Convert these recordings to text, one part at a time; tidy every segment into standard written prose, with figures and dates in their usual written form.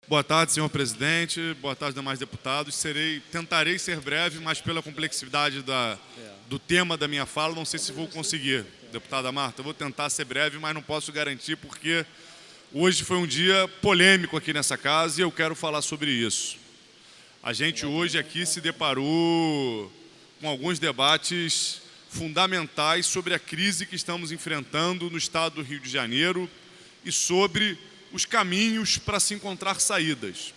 Boa tarde, senhor presidente. Boa tarde, demais deputados. Tentarei ser breve, mas pela complexidade do tema da minha fala, não sei se vou conseguir. Deputada Marta, eu vou tentar ser breve, mas não posso garantir, porque hoje foi um dia polêmico aqui nessa casa e eu quero falar sobre isso. A gente hoje aqui se deparou com alguns debates fundamentais sobre a crise que estamos enfrentando no estado do Rio de Janeiro e sobre os caminhos para se encontrar saídas.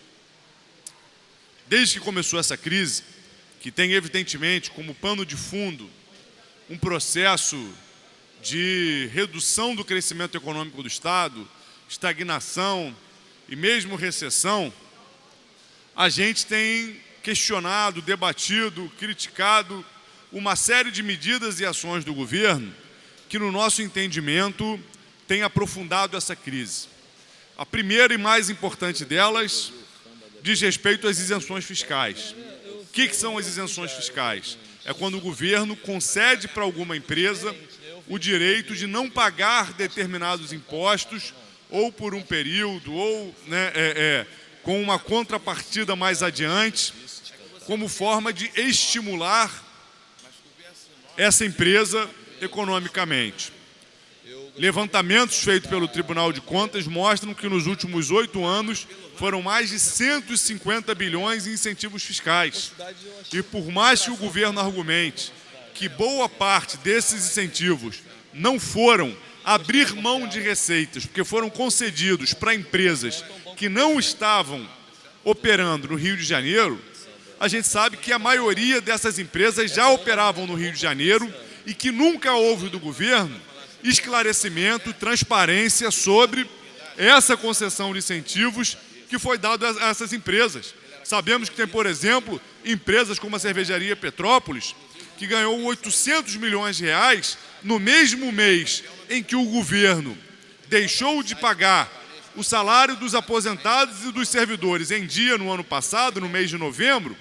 Desde que começou essa crise, que tem evidentemente como pano de fundo um processo de redução do crescimento econômico do Estado, estagnação e mesmo recessão, a gente tem questionado, debatido, criticado uma série de medidas e ações do governo que, no nosso entendimento, tem aprofundado essa crise. A primeira e mais importante delas diz respeito às isenções fiscais. O que são as isenções fiscais? É quando o governo concede para alguma empresa o direito de não pagar determinados impostos, ou por um período, ou com uma contrapartida mais adiante, como forma de estimular essa empresa economicamente. Levantamentos feitos pelo Tribunal de Contas mostram que nos últimos 8 anos foram mais de 150 bilhões em incentivos fiscais. E por mais que o governo argumente que boa parte desses incentivos não foram abrir mão de receitas, porque foram concedidos para empresas que não estavam operando no Rio de Janeiro, a gente sabe que a maioria dessas empresas já operavam no Rio de Janeiro e que nunca houve do governo esclarecimento, transparência sobre essa concessão de incentivos que foi dada a essas empresas. Sabemos que tem, por exemplo, empresas como a Cervejaria Petrópolis, que ganhou 800 milhões de reais no mesmo mês em que o governo deixou de pagar o salário dos aposentados e dos servidores em dia no ano passado, no mês de novembro,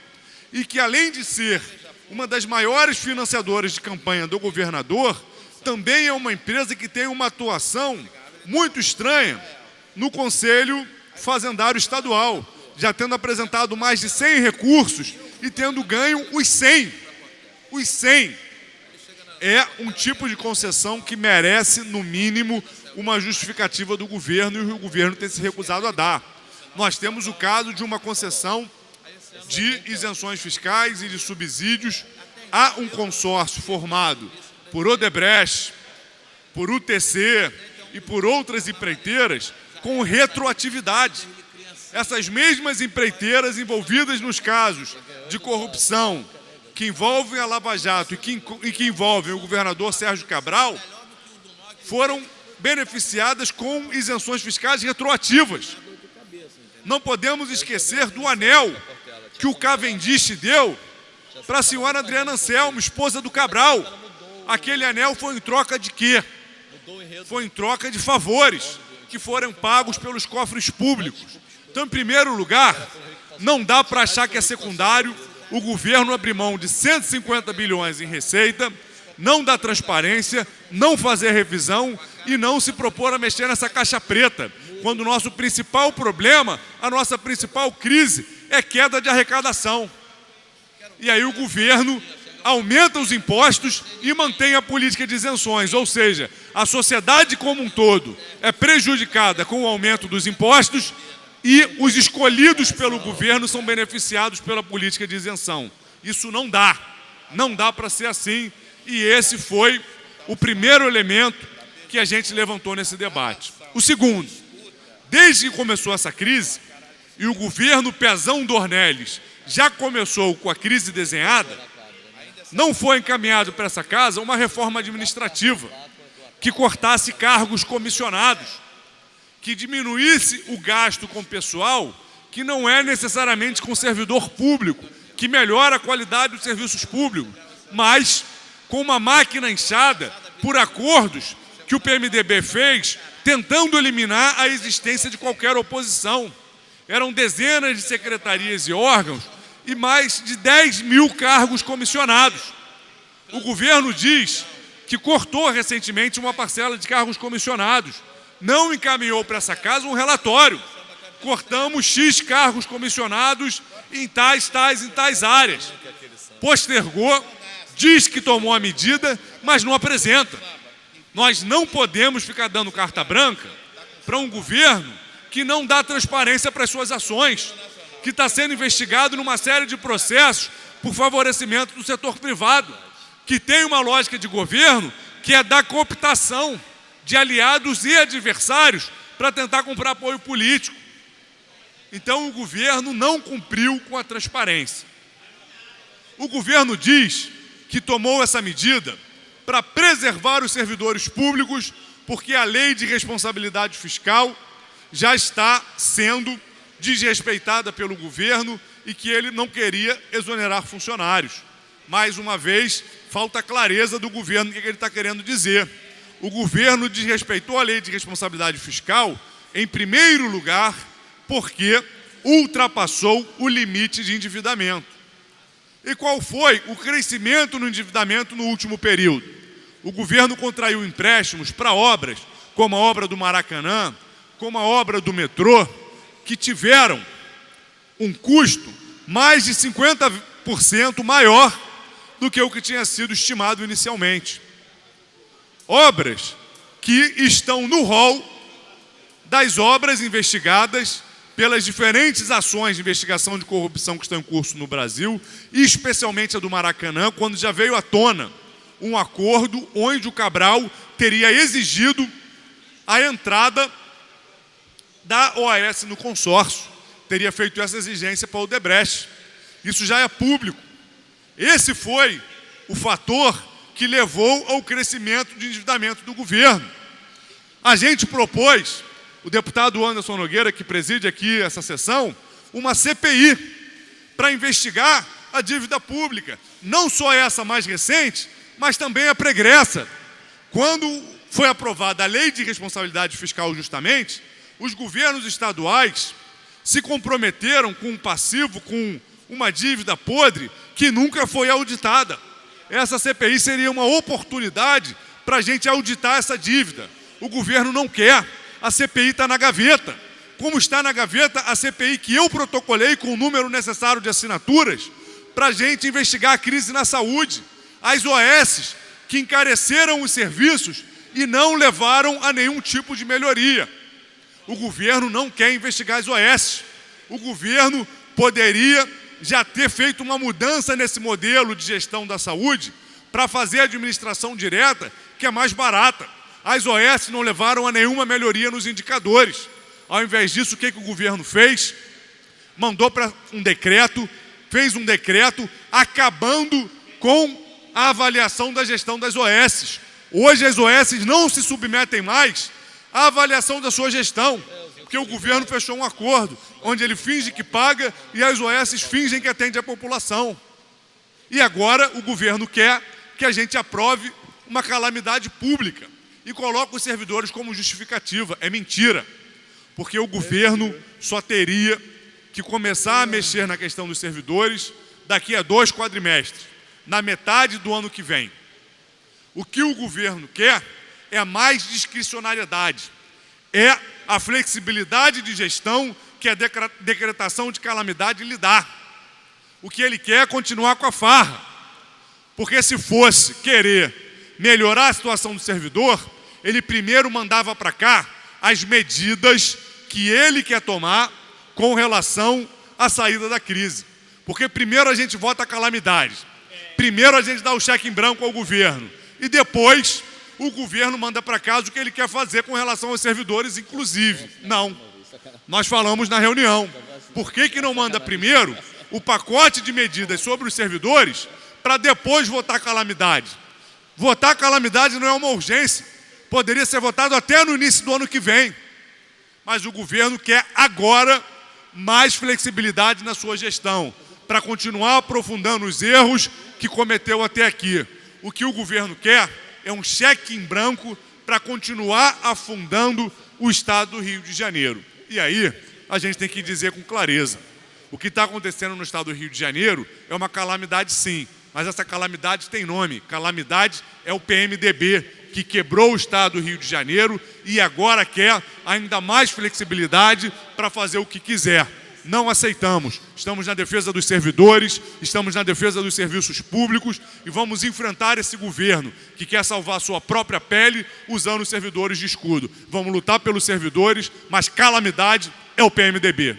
e que, além de ser uma das maiores financiadoras de campanha do governador, também é uma empresa que tem uma atuação muito estranha no Conselho Fazendário Estadual, já tendo apresentado mais de 100 recursos e tendo ganho os 100. Os 100 é um tipo de concessão que merece, no mínimo, uma justificativa do governo, e o governo tem se recusado a dar. Nós temos o caso de uma concessão de isenções fiscais e de subsídios a um consórcio formado por Odebrecht, por UTC e por outras empreiteiras com retroatividade. Essas mesmas empreiteiras envolvidas nos casos de corrupção que envolvem a Lava Jato e que envolvem o governador Sérgio Cabral foram beneficiadas com isenções fiscais retroativas. Não podemos esquecer do anel que o Cavendish deu para a senhora Adriana Anselmo, esposa do Cabral. Aquele anel foi em troca de quê? Foi em troca de favores que foram pagos pelos cofres públicos. Então, em primeiro lugar, não dá para achar que é secundário o governo abrir mão de 150 bilhões em receita, não dar transparência, não fazer revisão e não se propor a mexer nessa caixa preta, quando o nosso principal problema, a nossa principal crise é queda de arrecadação. E aí o governo aumenta os impostos e mantém a política de isenções, ou seja, a sociedade como um todo é prejudicada com o aumento dos impostos e os escolhidos pelo governo são beneficiados pela política de isenção. Isso não dá para ser assim, e esse foi o primeiro elemento que a gente levantou nesse debate. O segundo, desde que começou essa crise, e o governo Pezão Dornelles já começou com a crise desenhada, não foi encaminhado para essa casa uma reforma administrativa que cortasse cargos comissionados, que diminuísse o gasto com pessoal, que não é necessariamente com servidor público, que melhora a qualidade dos serviços públicos, mas com uma máquina inchada por acordos que o PMDB fez, tentando eliminar a existência de qualquer oposição. Eram dezenas de secretarias e órgãos e mais de 10 mil cargos comissionados. O governo diz que cortou recentemente uma parcela de cargos comissionados. Não encaminhou para essa casa um relatório cortamos X cargos comissionados em tais áreas. Postergou, diz que tomou a medida, mas não apresenta. Nós não podemos ficar dando carta branca para um governo que não dá transparência para as suas ações, que está sendo investigado numa série de processos por favorecimento do setor privado, que tem uma lógica de governo que é da cooptação de aliados e adversários para tentar comprar apoio político. Então o governo não cumpriu com a transparência. O governo diz que tomou essa medida para preservar os servidores públicos, porque a lei de responsabilidade fiscal já está sendo desrespeitada pelo governo e que ele não queria exonerar funcionários. Mais uma vez, falta clareza do governo o que ele está querendo dizer. O governo desrespeitou a lei de responsabilidade fiscal, em primeiro lugar, porque ultrapassou o limite de endividamento. E qual foi o crescimento no endividamento no último período? O governo contraiu empréstimos para obras, como a obra do Maracanã, como a obra do metrô, que tiveram um custo mais de 50% maior do que o que tinha sido estimado inicialmente. Obras que estão no rol das obras investigadas pelas diferentes ações de investigação de corrupção que estão em curso no Brasil, e especialmente a do Maracanã, quando já veio à tona um acordo onde o Cabral teria exigido a entrada da OAS no consórcio, teria feito essa exigência para o Odebrecht. Isso já é público. Esse foi o fator que levou ao crescimento de endividamento do governo. A gente propôs, o deputado Anderson Nogueira, que preside aqui essa sessão, uma CPI para investigar a dívida pública. Não só essa mais recente, mas também a pregressa. Quando foi aprovada a Lei de Responsabilidade Fiscal justamente, os governos estaduais se comprometeram com um passivo, com uma dívida podre que nunca foi auditada. Essa CPI seria uma oportunidade para a gente auditar essa dívida. O governo não quer. A CPI está na gaveta. Como está na gaveta a CPI que eu protocolei com o número necessário de assinaturas para a gente investigar a crise na saúde. As OAS que encareceram os serviços e não levaram a nenhum tipo de melhoria. O governo não quer investigar as OAS. O governo poderia já ter feito uma mudança nesse modelo de gestão da saúde para fazer a administração direta, que é mais barata. As OAS não levaram a nenhuma melhoria nos indicadores. Ao invés disso, o que o governo fez? Mandou para um decreto, fez um decreto acabando com a avaliação da gestão das OAS. Hoje as OAS não se submetem mais à avaliação da sua gestão, porque o governo fechou um acordo onde ele finge que paga e as OAS fingem que atende a população. E agora o governo quer que a gente aprove uma calamidade pública e coloca os servidores como justificativa. É mentira, porque o governo só teria que começar a mexer na questão dos servidores daqui a 2 quadrimestres, na metade do ano que vem. O que o governo quer é mais discricionariedade, é a flexibilidade de gestão que a decretação de calamidade lhe dá. O que ele quer é continuar com a farra, porque se fosse querer melhorar a situação do servidor, ele primeiro mandava para cá as medidas que ele quer tomar com relação à saída da crise. Porque primeiro a gente vota a calamidade, primeiro a gente dá o cheque em branco ao governo, e depois o governo manda para casa o que ele quer fazer com relação aos servidores, inclusive. Não. Nós falamos na reunião. Por que não manda primeiro o pacote de medidas sobre os servidores para depois votar a calamidade? Votar a calamidade não é uma urgência. Poderia ser votado até no início do ano que vem. Mas o governo quer agora mais flexibilidade na sua gestão, para continuar aprofundando os erros que cometeu até aqui. O que o governo quer é um cheque em branco para continuar afundando o estado do Rio de Janeiro. E aí, a gente tem que dizer com clareza, o que está acontecendo no estado do Rio de Janeiro é uma calamidade sim, mas essa calamidade tem nome. Calamidade é o PMDB, que quebrou o Estado do Rio de Janeiro e agora quer ainda mais flexibilidade para fazer o que quiser. Não aceitamos. Estamos na defesa dos servidores, estamos na defesa dos serviços públicos e vamos enfrentar esse governo que quer salvar sua própria pele usando os servidores de escudo. Vamos lutar pelos servidores, mas calamidade é o PMDB.